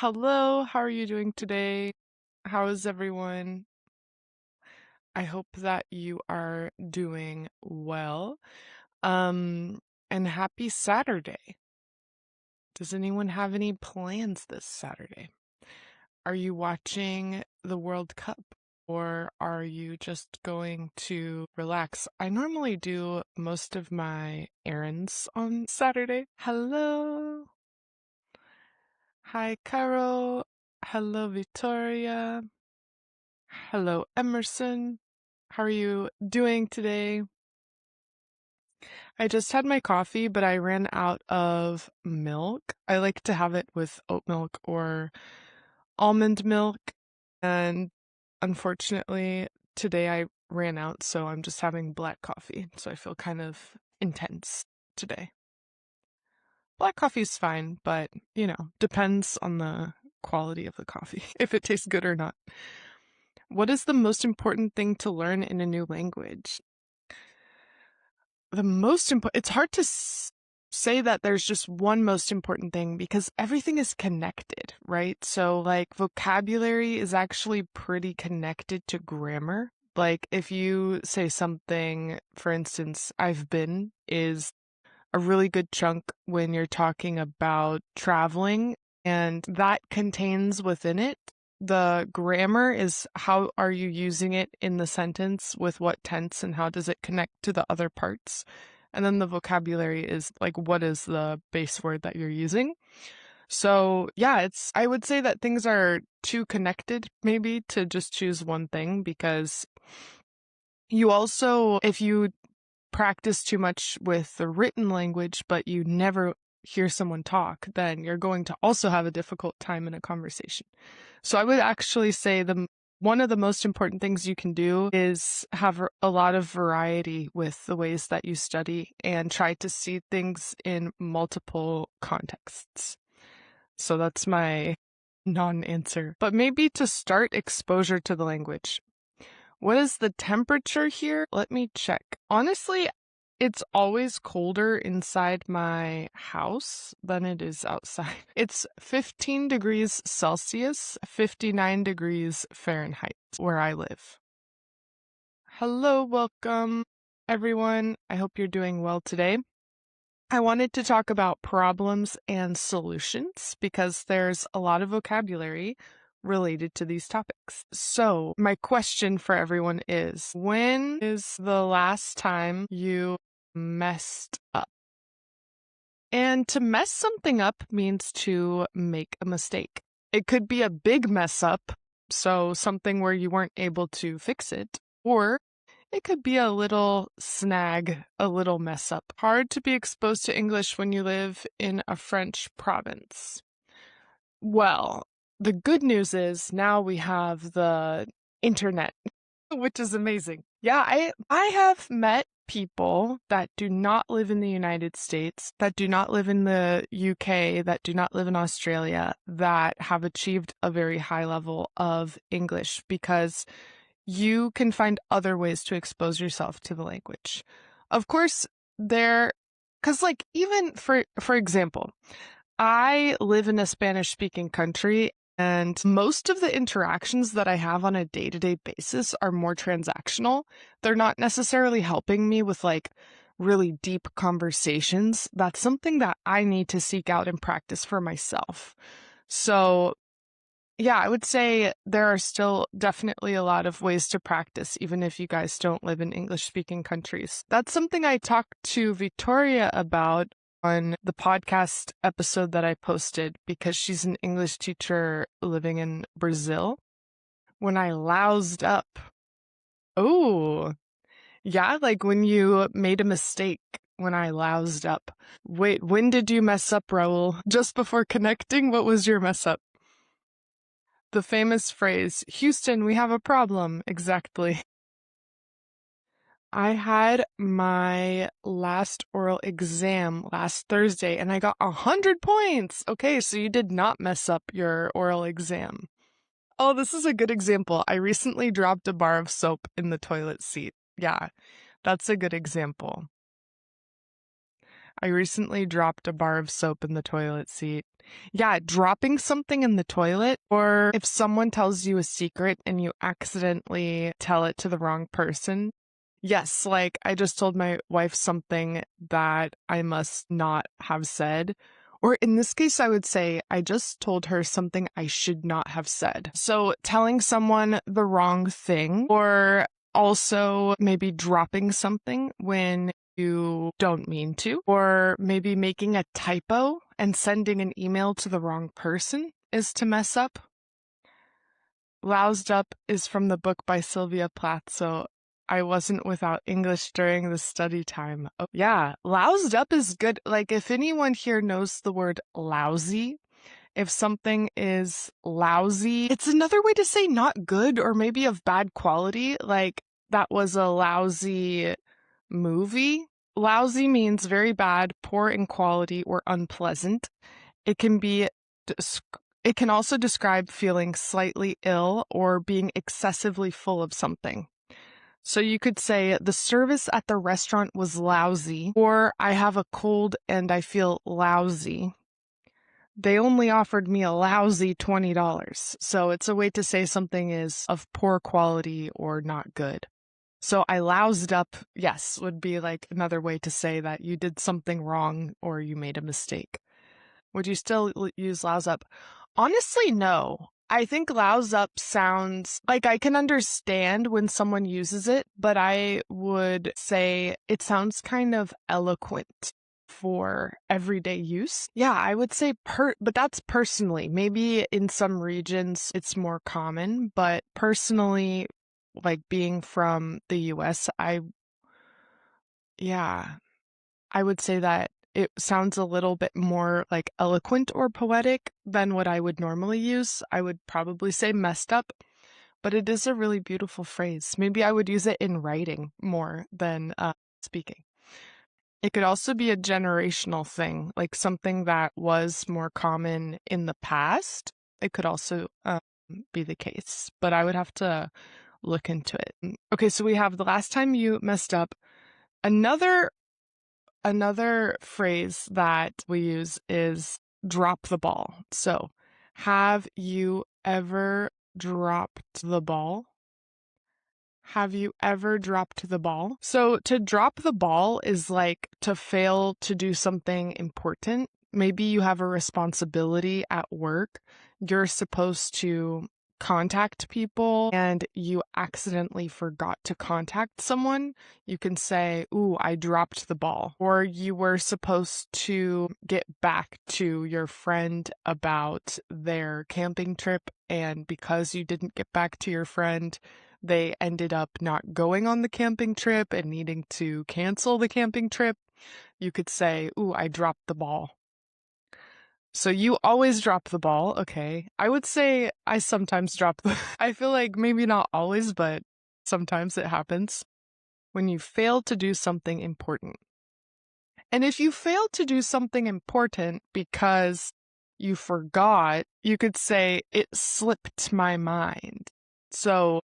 Hello, how are you doing today? How is everyone? I hope that you are doing well. Um, and happy Saturday. Does anyone have any plans this Saturday? Are you watching the World Cup or are you just going to relax? I normally do most of my errands on Saturday. Hello. Hi, Caro. Hello, Victoria. Hello, Emerson. How are you doing today? I just had my coffee, but I ran out of milk. I like to have it with oat milk or almond milk, and unfortunately, today I ran out, so I'm just having black coffee. So I feel kind of intense today. Black coffee's fine, but, depends on the quality of the coffee, if it tastes good or not. What is the most important thing to learn in a new language? The most important, it's hard to say that there's just one most important thing because everything is connected, right? So, like, vocabulary is actually pretty connected to grammar. Like, if you say something, for instance, I've been is a really good chunk when you're talking about traveling, and that contains within it the grammar is how are you using it in the sentence with what tense and how does it connect to the other parts. And then the vocabulary is like what is the base word that you're using. So, yeah, I would say that things are too connected maybe to just choose one thing because you also, if you practice too much with the written language, but you never hear someone talk, then you're going to also have a difficult time in a conversation. So I would actually say one of the most important things you can do is have a lot of variety with the ways that you study and try to see things in multiple contexts. So that's my non-answer. But maybe to start exposure to the language. What is the temperature here? Let me check. Honestly, it's always colder inside my house than it is outside. It's 15 degrees Celsius, 59 degrees Fahrenheit where I live. Hello, welcome everyone. I hope you're doing well today. I wanted to talk about problems and solutions because there's a lot of vocabulary related to these topics. So, my question for everyone is, when is the last time you messed up? And to mess something up means to make a mistake. It could be a big mess up, so something where you weren't able to fix it, or it could be a little snag, a little mess up. Hard to be exposed to English when you live in a French province. Well, the good news is now we have the internet, which is amazing. Yeah, I have met people that do not live in the United States, that do not live in the UK, that do not live in Australia, that have achieved a very high level of English because you can find other ways to expose yourself to the language. Of course, because like even for example, I live in a Spanish-speaking country, and most of the interactions that I have on a day-to-day basis are more transactional. They're not necessarily helping me with like really deep conversations. That's something that I need to seek out and practice for myself. So yeah, I would say there are still definitely a lot of ways to practice, even if you guys don't live in English-speaking countries. That's something I talked to Victoria about on the podcast episode that I posted because she's an English teacher living in Brazil. When I loused up. Oh, yeah, like when you made a mistake. When I loused up. Wait, when did you mess up, Raul? Just before connecting, what was your mess up? The famous phrase, Houston, we have a problem. Exactly. I had my last oral exam last Thursday and I got 100 points. Okay, so you did not mess up your oral exam. Oh, this is a good example. I recently dropped a bar of soap in the toilet seat. Yeah, that's a good example. I recently dropped a bar of soap in the toilet seat. Yeah, dropping something in the toilet, or if someone tells you a secret and you accidentally tell it to the wrong person. Yes, like I just told my wife something that I must not have said. Or in this case, I would say I just told her something I should not have said. So telling someone the wrong thing, or also maybe dropping something when you don't mean to, or maybe making a typo and sending an email to the wrong person is to mess up. Loused Up is from the book by Sylvia Plath, so I wasn't without English during the study time. Oh, yeah, loused up is good. Like, if anyone here knows the word lousy, if something is lousy, it's another way to say not good or maybe of bad quality. Like, that was a lousy movie. Lousy means very bad, poor in quality, or unpleasant. It can be it can also describe feeling slightly ill or being excessively full of something. So you could say, the service at the restaurant was lousy, or I have a cold and I feel lousy. They only offered me a lousy $20. So it's a way to say something is of poor quality or not good. So I loused up, yes, would be like another way to say that you did something wrong or you made a mistake. Would you still use louse up? Honestly, no. I think louse up sounds like I can understand when someone uses it, but I would say it sounds kind of eloquent for everyday use. Yeah, I would say but that's personally. Maybe in some regions it's more common, but personally, like being from the US, yeah, I would say that it sounds a little bit more like eloquent or poetic than what I would normally use. I would probably say messed up, but it is a really beautiful phrase. Maybe I would use it in writing more than speaking. It could also be a generational thing, like something that was more common in the past. It could also be the case, but I would have to look into it. Okay, so we have the last time you messed up. Another phrase that we use is drop the ball. So, have you ever dropped the ball? Have you ever dropped the ball? So, to drop the ball is like to fail to do something important. Maybe you have a responsibility at work. You're supposed to contact people and you accidentally forgot to contact someone. You can say, "Ooh, I dropped the ball." Or you were supposed to get back to your friend about their camping trip, and because you didn't get back to your friend, they ended up not going on the camping trip and needing to cancel the camping trip. You could say, "Ooh, I dropped the ball." So you always drop the ball. Okay. I would say I sometimes drop the I feel like maybe not always, but sometimes it happens when you fail to do something important. And if you fail to do something important because you forgot, you could say it slipped my mind. So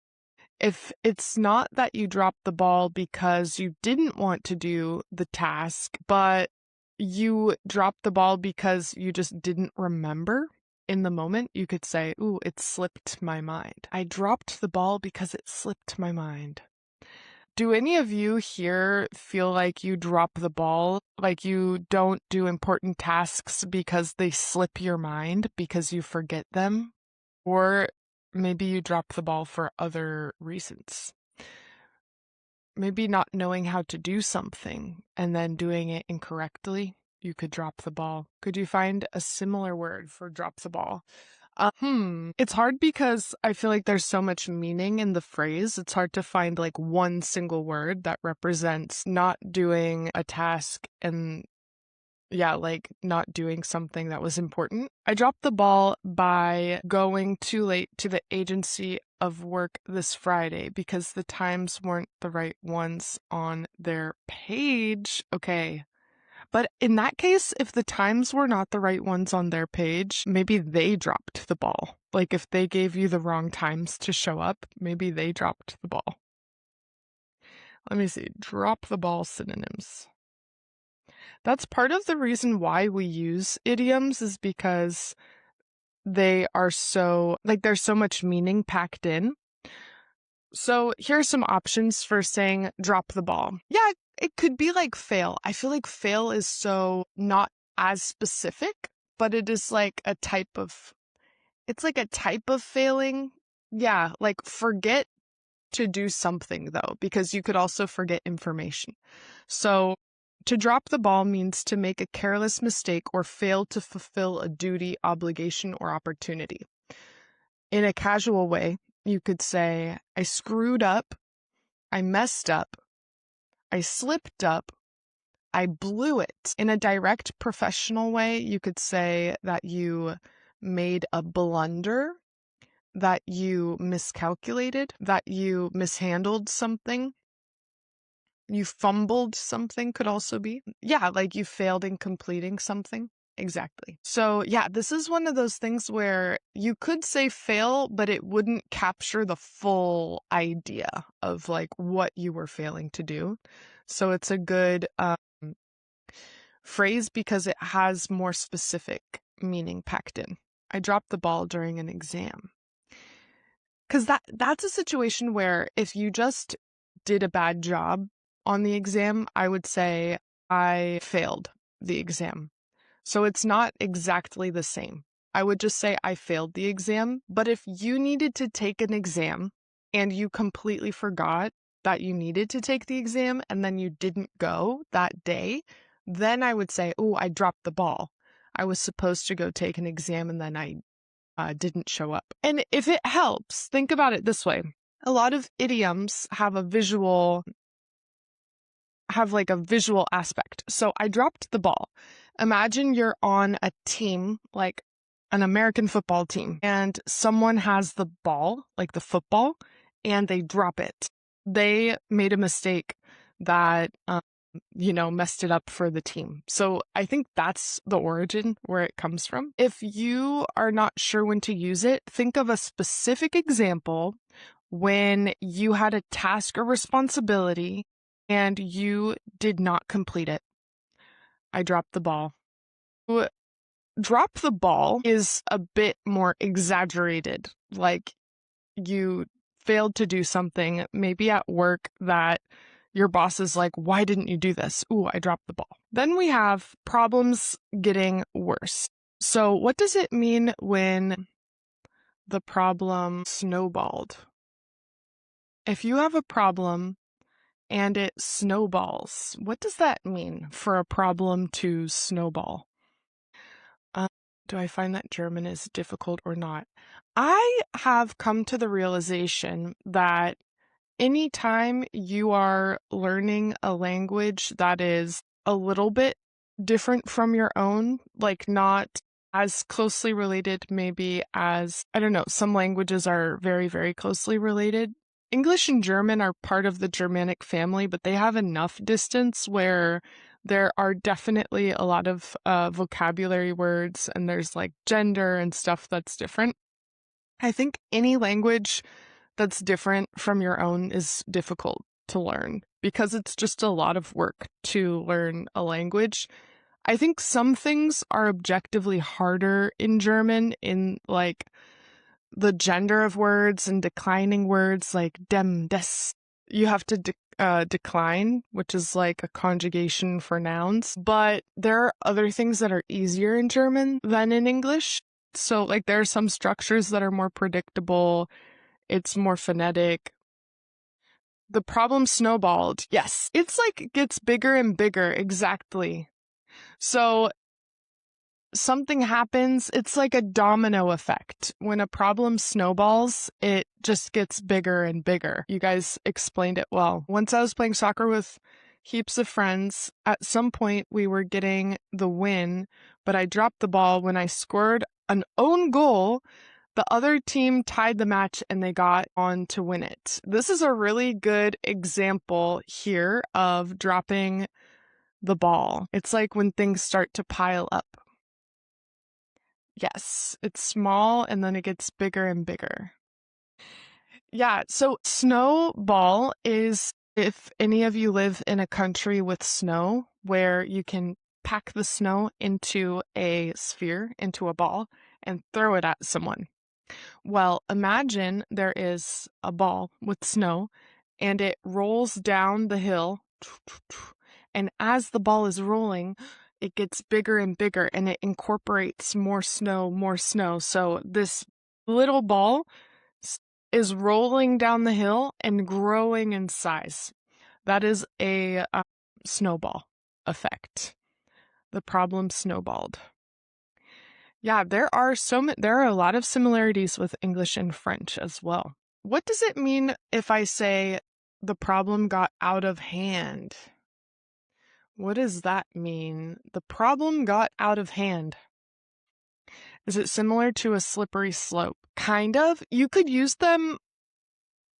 if it's not that you dropped the ball because you didn't want to do the task, but you dropped the ball because you just didn't remember in the moment, you could say, "Ooh, it slipped my mind. I dropped the ball because it slipped my mind." Do any of you here feel like you drop the ball, like you don't do important tasks because they slip your mind because you forget them? Or maybe you drop the ball for other reasons. Maybe not knowing how to do something and then doing it incorrectly. You could drop the ball. Could you find a similar word for drop the ball? It's hard because I feel like there's so much meaning in the phrase. It's hard to find like one single word that represents not doing a task and yeah, like not doing something that was important. I dropped the ball by going too late to the agency of work this Friday because the times weren't the right ones on their page. Okay. But in that case, if the times were not the right ones on their page, maybe they dropped the ball. Like if they gave you the wrong times to show up, maybe they dropped the ball. Let me see. Drop the ball synonyms. That's part of the reason why we use idioms, is because they are so, like, there's so much meaning packed in. So here's some options for saying drop the ball. Yeah, it could be like fail. I feel like fail is so not as specific, but it is like a type of, it's like a type of failing. Yeah, like forget to do something though, because you could also forget information. So to drop the ball means to make a careless mistake or fail to fulfill a duty, obligation, or opportunity. In a casual way, you could say, I screwed up, I messed up, I slipped up, I blew it. In a direct professional way, you could say that you made a blunder, that you miscalculated, that you mishandled something. You fumbled something could also be. Yeah, like you failed in completing something. Exactly. So, yeah, this is one of those things where you could say fail, but it wouldn't capture the full idea of like what you were failing to do. So, it's a good phrase because it has more specific meaning packed in. I dropped the ball during an exam. Because that's a situation where if you just did a bad job on the exam, I would say I failed the exam. So it's not exactly the same. I would just say I failed the exam. But if you needed to take an exam and you completely forgot that you needed to take the exam and then you didn't go that day, then I would say, oh, I dropped the ball. I was supposed to go take an exam and then I didn't show up. And if it helps, think about it this way. A lot of idioms have like a visual aspect. So I dropped the ball. Imagine you're on a team, like an American football team, and someone has the ball, like the football, and they drop it. They made a mistake that messed it up for the team. So I think that's the origin where it comes from. If you are not sure when to use it, think of a specific example when you had a task or responsibility and you did not complete it. I dropped the ball. Drop the ball is a bit more exaggerated. Like you failed to do something, maybe at work, that your boss is like, why didn't you do this? Ooh, I dropped the ball. Then we have problems getting worse. So what does it mean when the problem snowballed? If you have a problem and it snowballs, what does that mean for a problem to snowball? Do I find that German is difficult or not? I have come to the realization that anytime you are learning a language that is a little bit different from your own, like not as closely related, maybe as, I don't know, some languages are very, very closely related. English and German are part of the Germanic family, but they have enough distance where there are definitely a lot of vocabulary words, and there's like gender and stuff that's different. I think any language that's different from your own is difficult to learn because it's just a lot of work to learn a language. I think some things are objectively harder in German, in like the gender of words and declining words like dem, des. You have to decline, which is like a conjugation for nouns. But there are other things that are easier in German than in English. So like there are some structures that are more predictable. It's more phonetic. The problem snowballed. Yes, it's like gets bigger and bigger. Exactly. So something happens, it's like a domino effect. When a problem snowballs, it just gets bigger and bigger. You guys explained it well. Once I was playing soccer with heaps of friends, at some point we were getting the win, but I dropped the ball when I scored an own goal. The other team tied the match and they got on to win it. This is a really good example here of dropping the ball. It's like when things start to pile up. Yes, it's small and then it gets bigger and bigger. Yeah, so snowball is if any of you live in a country with snow where you can pack the snow into a sphere, into a ball, and throw it at someone. Well, imagine there is a ball with snow and it rolls down the hill. And as the ball is rolling, it gets bigger and bigger and it incorporates more snow, more snow. So this little ball is rolling down the hill and growing in size. That is a snowball effect. The problem snowballed. Yeah, there are a lot of similarities with English and French as well. What does it mean if I say the problem got out of hand? What does that mean? The problem got out of hand. Is it similar to a slippery slope? Kind of. You could use them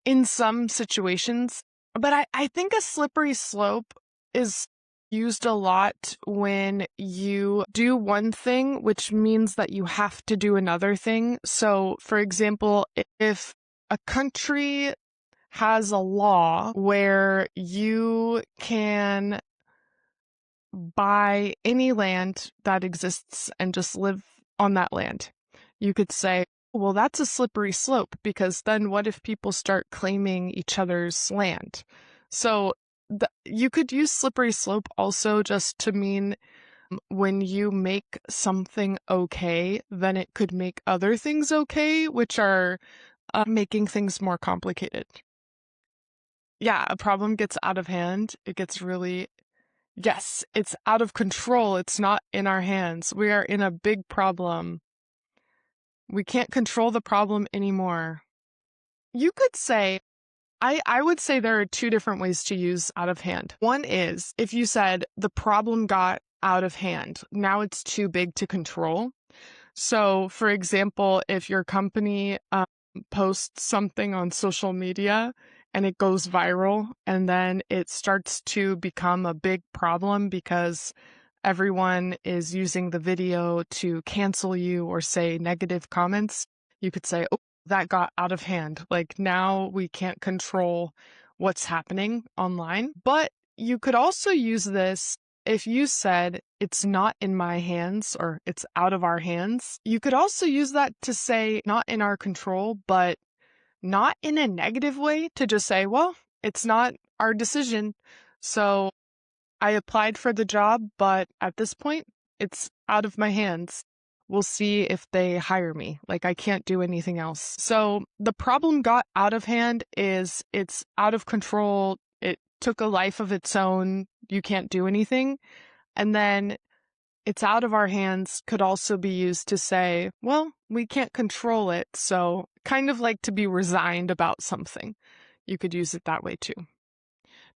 in some situations, but I think a slippery slope is used a lot when you do one thing, which means that you have to do another thing. So, for example, if a country has a law where you can buy any land that exists and just live on that land, you could say, well, that's a slippery slope because then what if people start claiming each other's land? So you could use slippery slope also just to mean when you make something okay, then it could make other things okay, which are making things more complicated. Yeah, a problem gets out of hand. It gets really, yes, it's out of control. It's not in our hands. We are in a big problem. We can't control the problem anymore. You could say, I would say there are two different ways to use out of hand. One is if you said the problem got out of hand, now it's too big to control. So, for example, if your company posts something on social media and it goes viral and then it starts to become a big problem because everyone is using the video to cancel you or say negative comments, you could say, oh, that got out of hand. Like now we can't control what's happening online. But you could also use this if you said it's not in my hands or it's out of our hands. You could also use that to say not in our control, but not in a negative way, to just say, well, it's not our decision. So I applied for the job, but at this point, it's out of my hands. We'll see if they hire me. Like, I can't do anything else. So the problem got out of hand is it's out of control. It took a life of its own. You can't do anything. And then it's out of our hands could also be used to say, well, we can't control it. So kind of like to be resigned about something. You could use it that way too.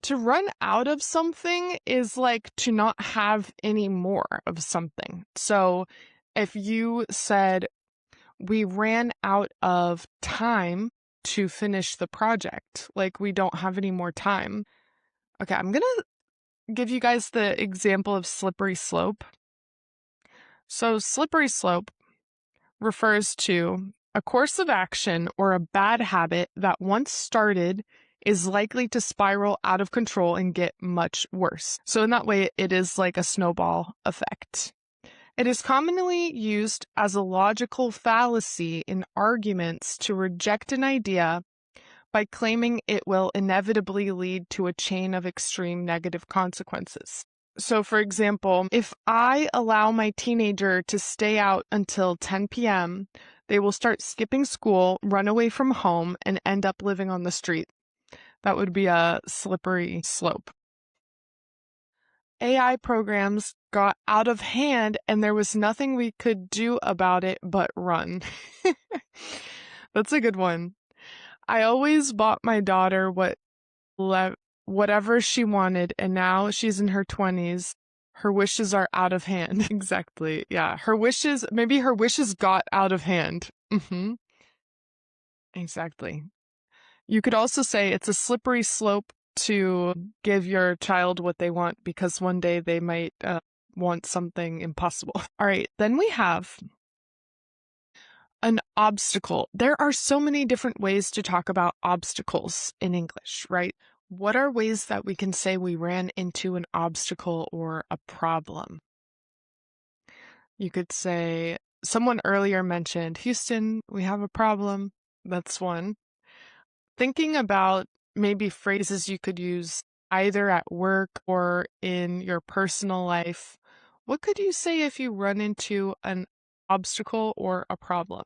To run out of something is like to not have any more of something. So if you said, we ran out of time to finish the project, like we don't have any more time. Okay, I'm going to give you guys the example of slippery slope. So slippery slope refers to a course of action or a bad habit that once started is likely to spiral out of control and get much worse. So in that way, it is like a snowball effect. It is commonly used as a logical fallacy in arguments to reject an idea by claiming it will inevitably lead to a chain of extreme negative consequences. So, for example, if I allow my teenager to stay out until 10 p.m., they will start skipping school, run away from home, and end up living on the street. That would be a slippery slope. AI programs got out of hand and there was nothing we could do about it but run. That's a good one. I always bought my daughter whatever she wanted, and now she's in her 20s. Her wishes are out of hand. Exactly. Yeah. Maybe her wishes got out of hand. Exactly. You could also say it's a slippery slope to give your child what they want because one day they might want something impossible. All right, then we have an obstacle. There are so many different ways to talk about obstacles in English, right? What are ways that we can say we ran into an obstacle or a problem? You could say, someone earlier mentioned, Houston, we have a problem. That's one. Thinking about maybe phrases you could use either at work or in your personal life. What could you say if you run into an obstacle or a problem?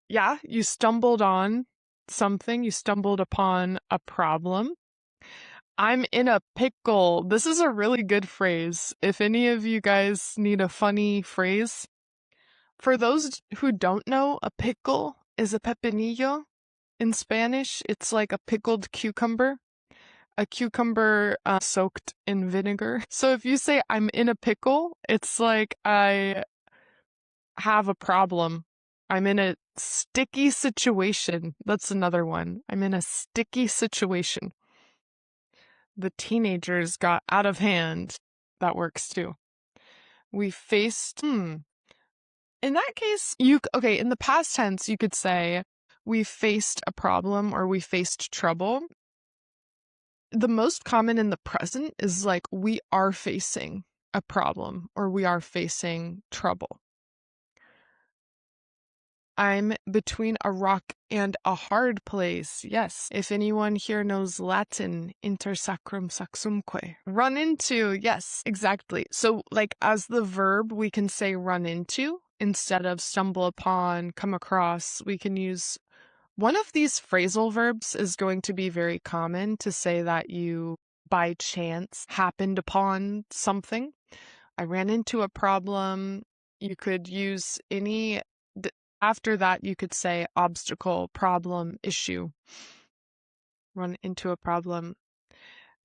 Yeah, you stumbled on something, you stumbled upon a problem. I'm in a pickle. This is a really good phrase. If any of you guys need a funny phrase, for those who don't know, a pickle is a pepinillo. In Spanish, it's like a pickled cucumber, a cucumber soaked in vinegar. So if you say I'm in a pickle, it's like I have a problem. I'm in a sticky situation. That's another one. I'm in a sticky situation. The teenagers got out of hand. That works too. We faced, in that case, okay, in the past tense, you could say we faced a problem or we faced trouble. The most common in the present is like we are facing a problem or we are facing trouble. I'm between a rock and a hard place. Yes. If anyone here knows Latin, inter sacrum saxumque. Run into. Yes, exactly. So, like, as the verb, we can say run into instead of stumble upon, come across. We can use one of these phrasal verbs is going to be very common to say that you by chance happened upon something. I ran into a problem. You could use any, after that, you could say obstacle, problem, issue. Run into a problem.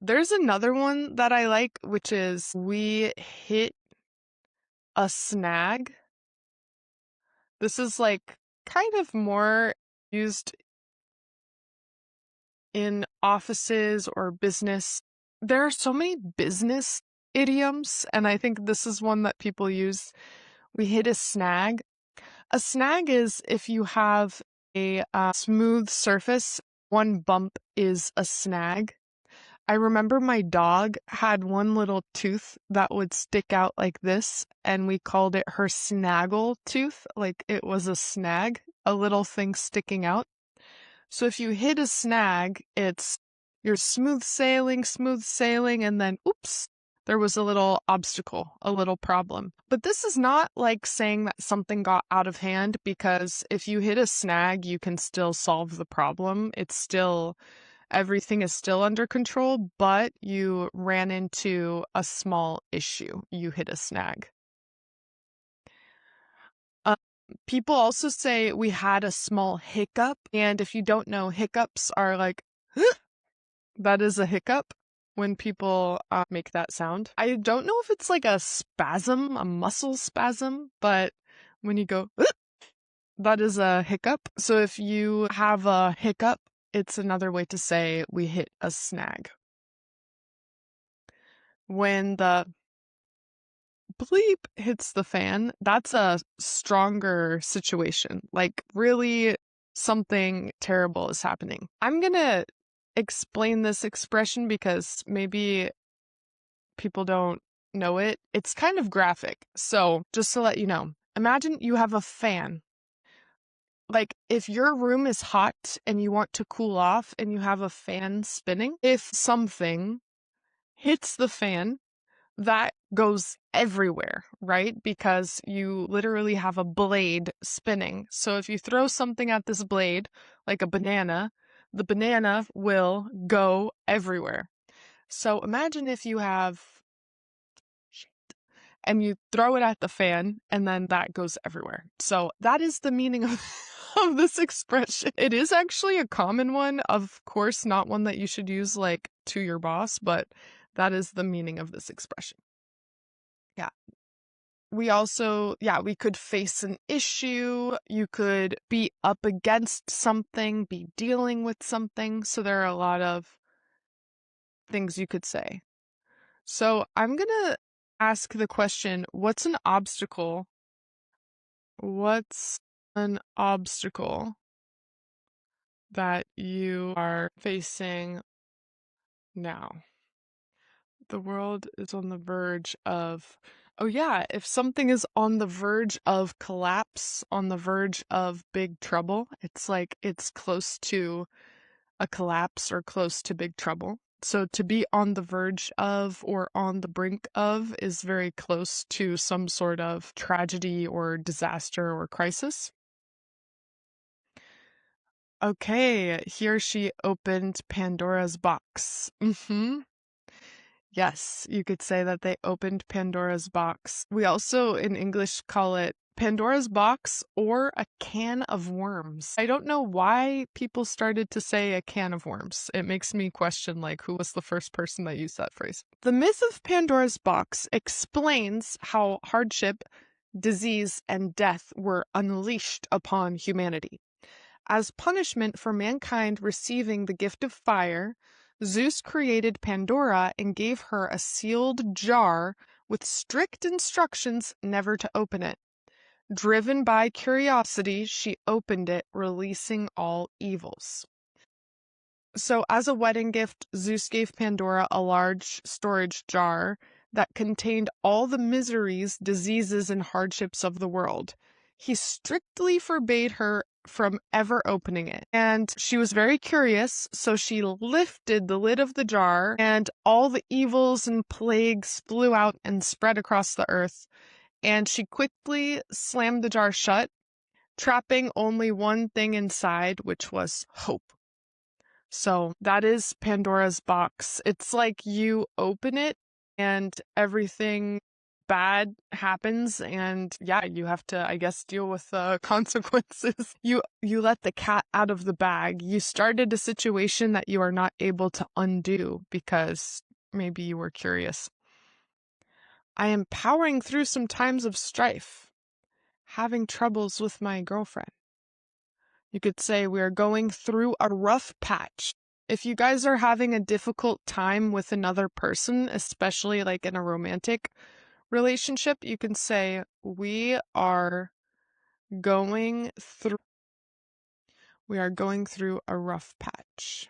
There's another one that I like, which is we hit a snag. This is like kind of more used in offices or business. There are so many business idioms, and I think this is one that people use. We hit a snag. A snag is if you have a smooth surface, one bump is a snag. I remember my dog had one little tooth that would stick out like this, and we called it her snaggle tooth, like it was a snag, a little thing sticking out. So if you hit a snag, it's you're smooth sailing, and then oops, there was a little obstacle, a little problem. But this is not like saying that something got out of hand, because if you hit a snag, you can still solve the problem. It's still, everything is still under control, but you ran into a small issue. You hit a snag. People also say we had a small hiccup, and if you don't know, hiccups are like, that is a hiccup when people make that sound. I don't know if it's like a spasm, a muscle spasm, but when you go, that is a hiccup. So if you have a hiccup, it's another way to say we hit a snag. When the bleep hits the fan, that's a stronger situation. Like, really, something terrible is happening. I'm gonna explain this expression because maybe people don't know it. It's kind of graphic. So, just to let you know, imagine you have a fan. Like, if your room is hot and you want to cool off and you have a fan spinning, if something hits the fan, that goes everywhere, right? Because you literally have a blade spinning. So if you throw something at this blade, like a banana, the banana will go everywhere. So imagine if you have and you throw it at the fan and then that goes everywhere. So that is the meaning of, of this expression. It is actually a common one, of course, not one that you should use like to your boss, but that is the meaning of this expression. Yeah. We also, we could face an issue. You could be up against something, be dealing with something. So there are a lot of things you could say. So I'm going to ask the question, what's an obstacle? What's an obstacle that you are facing now? The world is on the verge of Oh, yeah. If something is on the verge of collapse, on the verge of big trouble, it's like it's close to a collapse or close to big trouble. So to be on the verge of or on the brink of is very close to some sort of tragedy or disaster or crisis. Okay, here she opened Pandora's box. Yes, you could say that they opened Pandora's box. We also in English call it Pandora's box or a can of worms. I don't know why people started to say a can of worms. It makes me question, like, who was the first person that used that phrase? The myth of Pandora's box explains how hardship, disease, and death were unleashed upon humanity. As punishment for mankind receiving the gift of fire, Zeus created Pandora and gave her a sealed jar with strict instructions never to open it. Driven by curiosity, she opened it, releasing all evils. So, as a wedding gift, Zeus gave Pandora a large storage jar that contained all the miseries, diseases, and hardships of the world. He strictly forbade her from ever opening it. And she was very curious, so she lifted the lid of the jar, and all the evils and plagues flew out and spread across the earth. And she quickly slammed the jar shut, trapping only one thing inside, which was hope. So that is Pandora's box. It's like you open it and everything bad happens, and yeah, you have to, I guess, deal with the consequences. You let the cat out of the bag. You started a situation that you are not able to undo because maybe you were curious. I am powering through some times of strife, having troubles with my girlfriend. You could say we are going through a rough patch. If you guys are having a difficult time with another person, especially like in a romantic relationship, you can say we are going through a rough patch.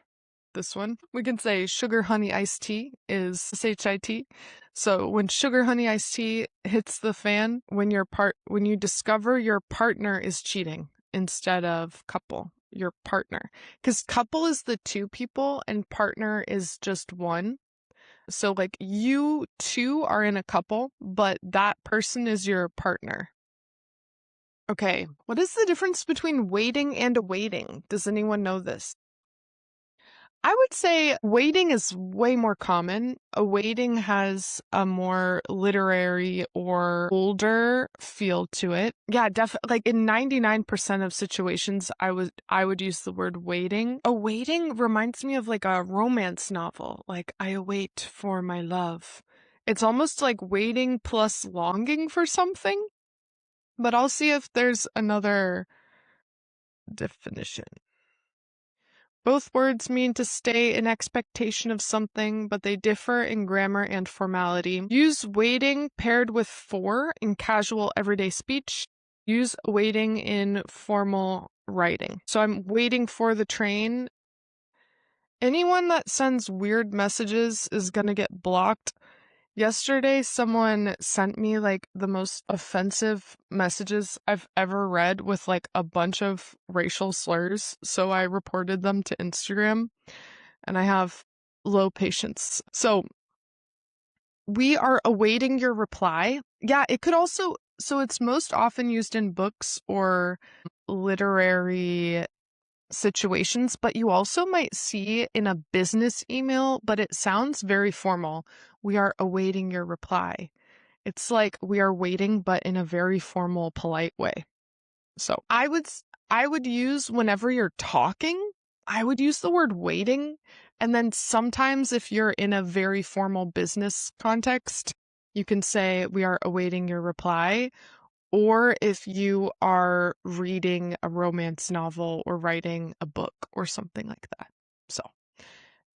This one, we can say sugar honey iced tea is SHIT. So when sugar honey iced tea hits the fan, when you discover your partner is cheating instead of couple, your partner. Because couple is the two people and partner is just one. So like you two are in a couple, but that person is your partner. Okay, what is the difference between waiting and awaiting? Does anyone know this? I would say waiting is way more common. Awaiting has a more literary or older feel to it. Yeah, definitely. Like in 99% of situations, I would use the word waiting. Awaiting reminds me of like a romance novel. Like I await for my love. It's almost like waiting plus longing for something. But I'll see if there's another definition. Both words mean to stay in expectation of something, but they differ in grammar and formality. Use waiting paired with for in casual everyday speech. Use waiting in formal writing. So I'm waiting for the train. Anyone that sends weird messages is going to get blocked. Yesterday, someone sent me like the most offensive messages I've ever read with like a bunch of racial slurs. So I reported them to Instagram and I have low patience. So we are awaiting your reply. Yeah, it could also, so it's most often used in books or literary situations, but you also might see it in a business email, but it sounds very formal. We are awaiting your reply. It's like we are waiting, but in a very formal, polite way. So I would use whenever you're talking, I would use the word waiting. And then sometimes if you're in a very formal business context, you can say we are awaiting your reply. Or if you are reading a romance novel or writing a book or something like that. So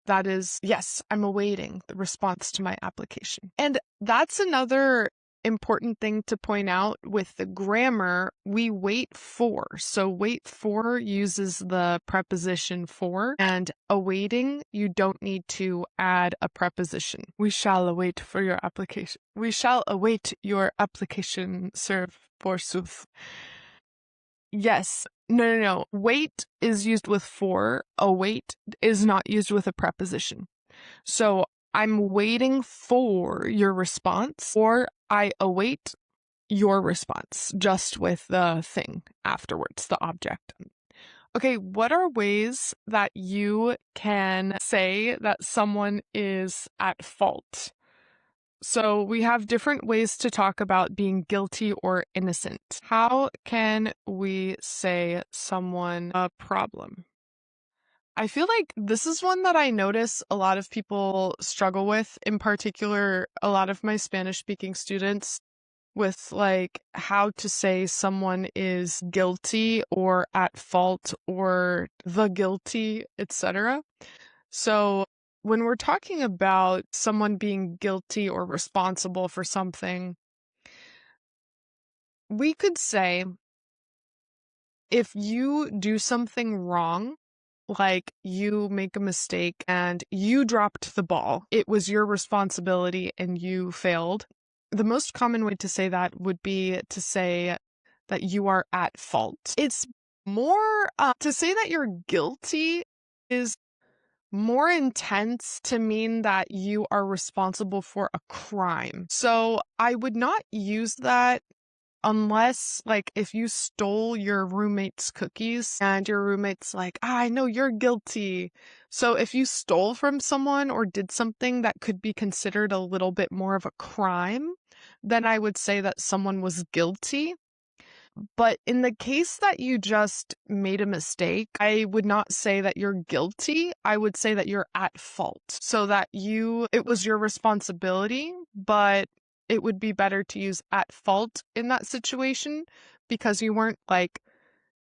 that is, yes, I'm awaiting the response to my application. And that's another important thing to point out with the grammar, we wait for. So wait for uses the preposition for, and awaiting, you don't need to add a preposition. We shall await for your application. We shall await your application, sir, forsooth. Yes. No. Wait is used with for. Await is not used with a preposition. So I'm waiting for your response, or I await your response, just with the thing afterwards, the object. Okay, what are ways that you can say that someone is at fault? So we have different ways to talk about being guilty or innocent. How can we say someone a problem? I feel like this is one that I notice a lot of people struggle with, in particular, a lot of my Spanish speaking students, with like how to say someone is guilty or at fault or the guilty, etc. So when we're talking about someone being guilty or responsible for something, we could say if you do something wrong, like you make a mistake and you dropped the ball, it was your responsibility and you failed. The most common way to say that would be to say that you are at fault. It's more to say that you're guilty is more intense to mean that you are responsible for a crime. So I would not use that unless, like, if you stole your roommate's cookies and your roommate's like, I know you're guilty. So if you stole from someone or did something that could be considered a little bit more of a crime, then I would say that someone was guilty. But in the case that you just made a mistake, I would not say that you're guilty. I would say that you're at fault. So that it was your responsibility, but it would be better to use at fault in that situation because you weren't like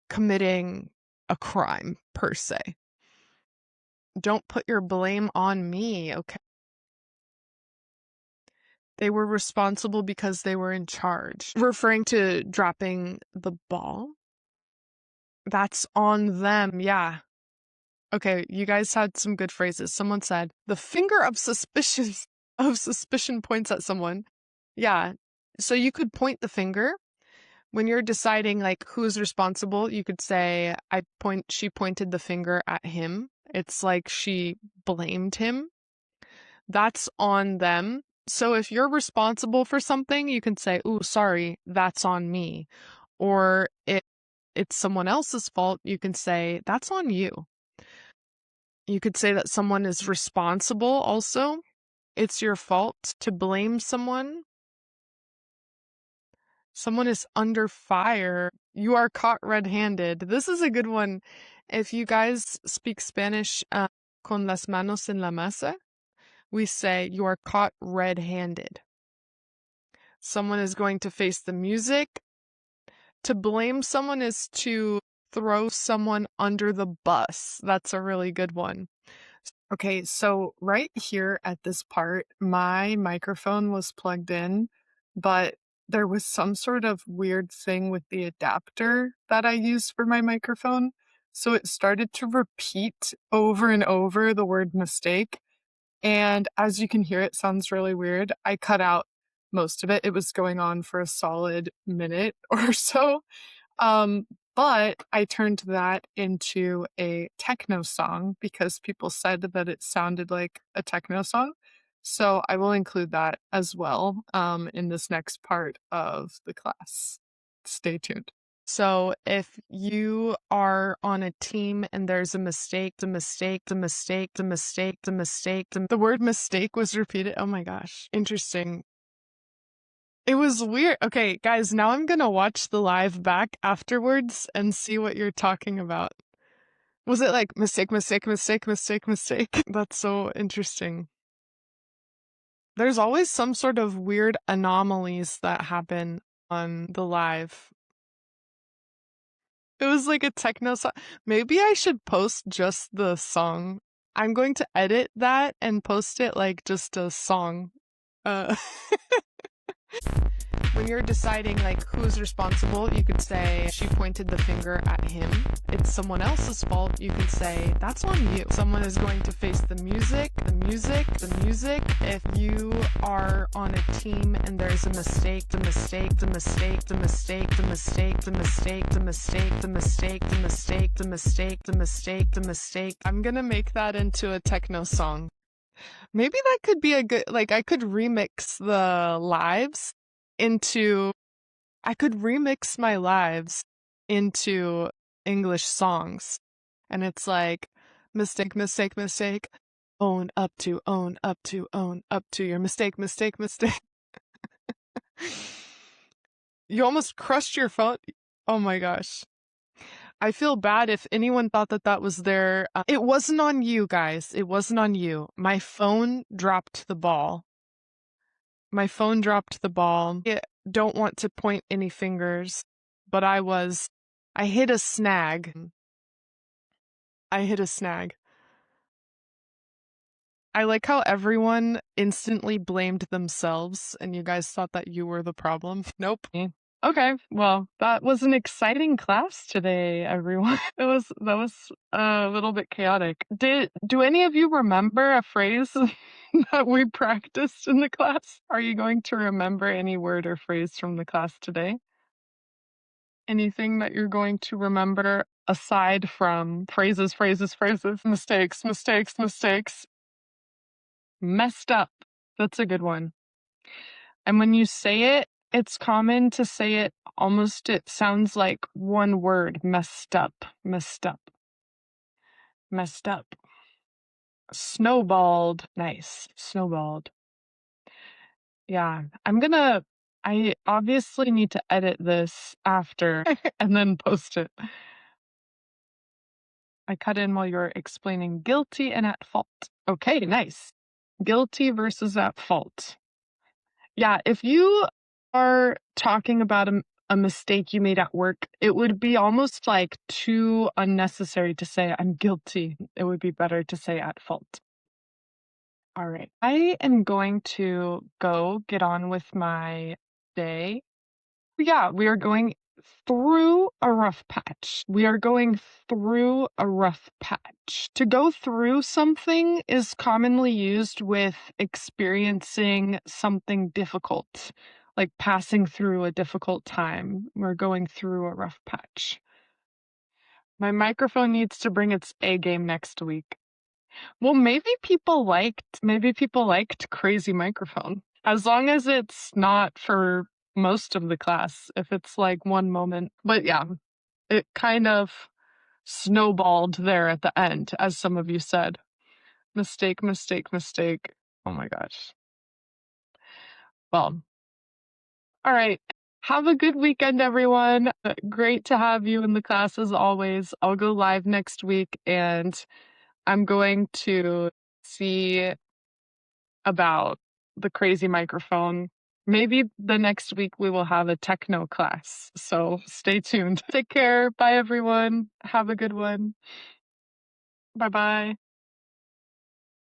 committing a crime per se. Don't put your blame on me, okay? They were responsible because they were in charge. Referring to dropping the ball. That's on them, yeah. Okay, you guys had some good phrases. Someone said, the finger of suspicion points at someone. Yeah. So you could point the finger when you're deciding like who's responsible. You could say, she pointed the finger at him. It's like she blamed him. That's on them. So if you're responsible for something, you can say, ooh, sorry, that's on me. Or if it's someone else's fault, you can say, that's on you. You could say that someone is responsible also. It's your fault to blame someone. Someone is under fire. You are caught red-handed. This is a good one. If you guys speak Spanish con las manos en la masa, we say you are caught red-handed. Someone is going to face the music. To blame someone is to throw someone under the bus. That's a really good one. Okay, so right here at this part, my microphone was plugged in, but there was some sort of weird thing with the adapter that I use for my microphone. So it started to repeat over and over the word mistake. And as you can hear, it sounds really weird. I cut out most of it. It was going on for a solid minute or so. But I turned that into a techno song because people said that it sounded like a techno song. So I will include that as well in this next part of the class. Stay tuned. So if you are on a team and there's a mistake, the word mistake was repeated. Oh my gosh. Interesting. It was weird. Okay, guys, now I'm gonna watch the live back afterwards and see what you're talking about. Was it like mistake? That's so interesting. There's always some sort of weird anomalies that happen on the live. It was like a techno song. Maybe I should post just the song. I'm going to edit that and post it like just a song. When you're deciding like who's responsible, you could say she pointed the finger at him. It's someone else's fault. You could say that's on you. Someone is going to face the music, the music, the music. If you are on a team and there's a mistake, the mistake, the mistake, the mistake, the mistake, the mistake, the mistake, the mistake, the mistake, the mistake, the mistake, the mistake. I'm gonna make that into a techno song. Maybe that could be a good, like, I could remix the lives into, I could remix my lives into English songs. And it's like, mistake, mistake, mistake, own up to, own up to, own up to your mistake, mistake, mistake. You almost crushed your phone. Oh my gosh. I feel bad if anyone thought that that was their. It wasn't on you guys. It wasn't on you. My phone dropped the ball. My phone dropped the ball. I don't want to point any fingers, but I hit a snag. I hit a snag. I like how everyone instantly blamed themselves and you guys thought that you were the problem. Nope. Okay, well, that was an exciting class today, everyone. That was a little bit chaotic. Do any of you remember a phrase that we practiced in the class? Are you going to remember any word or phrase from the class today? Anything that you're going to remember aside from phrases, mistakes, mistakes, mistakes? Messed up. That's a good one. And when you say it, it's common to say it almost, it sounds like one word, messed up, messed up, messed up. Snowballed. Nice. Snowballed. Yeah. I obviously need to edit this after and then post it. I cut in while you're explaining guilty and at fault. Okay, nice. Guilty versus at fault. Yeah, if you are talking about a mistake you made at work, it would be almost like too unnecessary to say, I'm guilty. It would be better to say at fault. All right. I am going to go get on with my day. Yeah, we are going through a rough patch. We are going through a rough patch. To go through something is commonly used with experiencing something difficult, like passing through a difficult time. We're going through a rough patch. My microphone needs to bring its A game next week. Well, maybe people liked crazy microphone. As long as it's not for most of the class, if it's like one moment. But yeah, it kind of snowballed there at the end, as some of you said. Mistake, mistake, mistake. Oh my gosh. Well, all right. Have a good weekend, everyone. Great to have you in the class as always. I'll go live next week and I'm going to see about the crazy microphone. Maybe the next week we will have a techno class. So stay tuned. Take care. Bye, everyone. Have a good one. Bye bye.